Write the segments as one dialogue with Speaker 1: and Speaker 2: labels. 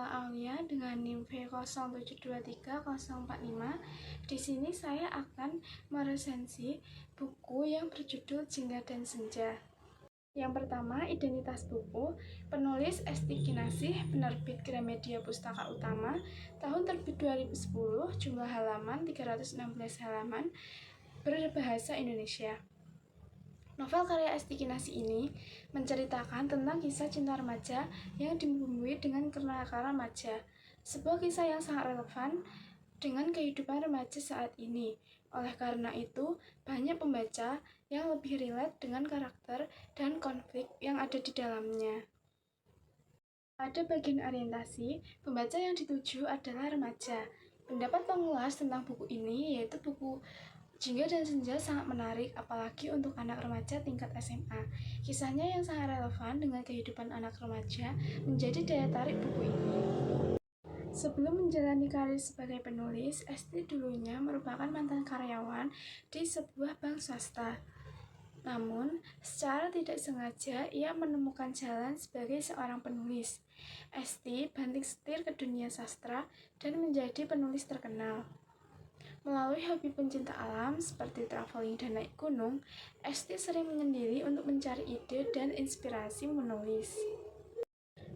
Speaker 1: Nurmala Aulia dengan NIM V0723-045. Di sini saya akan meresensi buku yang berjudul Jingga dan Senja. Yang pertama, identitas buku. Penulis Esti Kinasih, penerbit Gramedia Pustaka Utama, tahun terbit 2010, jumlah halaman 316 halaman, berbahasa Indonesia. Novel karya Esti Kinasih ini menceritakan tentang kisah cinta remaja yang dibumbui dengan kenakalan remaja, sebuah kisah yang sangat relevan dengan kehidupan remaja saat ini. Oleh karena itu, banyak pembaca yang lebih relate dengan karakter dan konflik yang ada di dalamnya. Pada bagian orientasi, pembaca yang dituju adalah remaja. Pendapat pengulas tentang buku ini yaitu buku Jingga dan Senja sangat menarik, apalagi untuk anak remaja tingkat SMA. Kisahnya yang sangat relevan dengan kehidupan anak remaja menjadi daya tarik buku ini. Sebelum menjalani karir sebagai penulis, Esti dulunya merupakan mantan karyawan di sebuah bank swasta. Namun, secara tidak sengaja ia menemukan jalan sebagai seorang penulis. Esti banting setir ke dunia sastra dan menjadi penulis terkenal. Melalui hobi pencinta alam seperti traveling dan naik gunung, Esti sering menyendiri untuk mencari ide dan inspirasi menulis.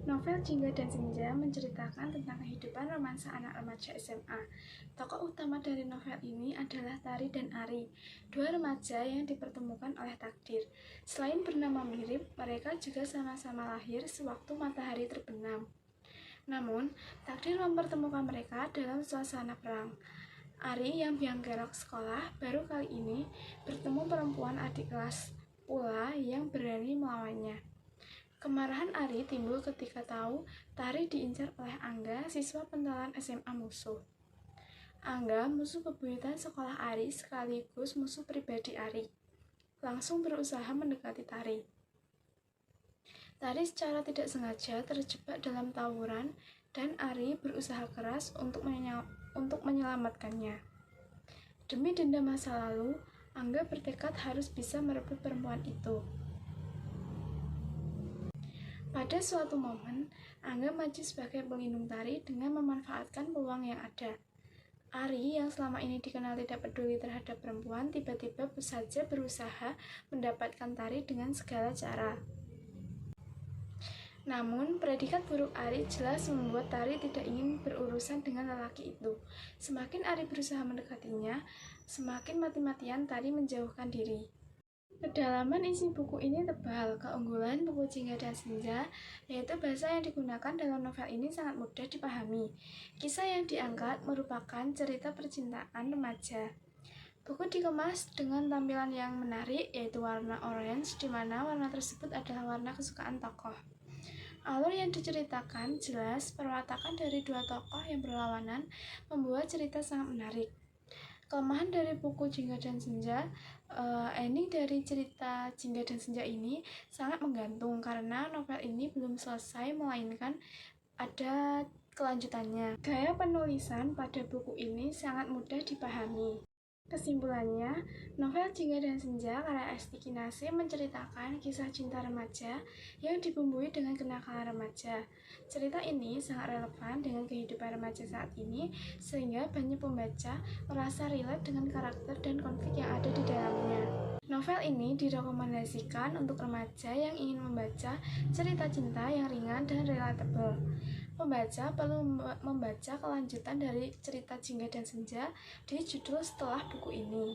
Speaker 1: Novel Jingga dan Senja menceritakan tentang kehidupan romansa anak remaja SMA. Tokoh utama dari novel ini adalah Tari dan Ari, dua remaja yang dipertemukan oleh takdir. Selain bernama mirip, mereka juga sama-sama lahir sewaktu matahari terbenam. Namun, takdir mempertemukan mereka dalam suasana perang. Ari yang biang kerok sekolah baru kali ini bertemu perempuan adik kelas pula yang berani melawannya. Kemarahan Ari timbul ketika tahu Tari diincar oleh Angga, siswa pentolan SMA musuh. Angga, musuh bebuyutan sekolah Ari sekaligus musuh pribadi Ari, langsung berusaha mendekati Tari. Tari secara tidak sengaja terjebak dalam tawuran dan Ari berusaha keras untuk menyelamatkannya. Demi dendam masa lalu, Angga bertekad harus bisa merebut perempuan itu. Pada suatu momen, Angga maju sebagai pelindung Tari dengan memanfaatkan peluang yang ada. Ari yang selama ini dikenal tidak peduli terhadap perempuan tiba-tiba saja berusaha mendapatkan Tari dengan segala cara. Namun, predikat buruk Ari jelas membuat Tari tidak ingin berurusan dengan lelaki itu. Semakin Ari berusaha mendekatinya, semakin mati-matian Tari menjauhkan diri. Kedalaman isi buku ini tebal. Keunggulan buku Jingga dan Senja yaitu bahasa yang digunakan dalam novel ini sangat mudah dipahami. Kisah yang diangkat merupakan cerita percintaan remaja. Buku dikemas dengan tampilan yang menarik yaitu warna orange, di mana warna tersebut adalah warna kesukaan tokoh. Alur yang diceritakan jelas, perwatakan dari dua tokoh yang berlawanan membuat cerita sangat menarik. Kelemahan dari buku Jingga dan Senja, ending dari cerita Jingga dan Senja ini sangat menggantung karena novel ini belum selesai melainkan ada kelanjutannya. Gaya penulisan pada buku ini sangat mudah dipahami. Kesimpulannya, novel Jingga dan Senja karya Esti Kinasih menceritakan kisah cinta remaja yang dibumbui dengan kenakalan remaja. Cerita ini sangat relevan dengan kehidupan remaja saat ini, sehingga banyak pembaca merasa relate dengan karakter dan konflik yang ada di dalamnya. Novel ini direkomendasikan untuk remaja yang ingin membaca cerita cinta yang ringan dan relatable. Pembaca perlu membaca kelanjutan dari cerita Jingga dan Senja di judul setelah buku ini.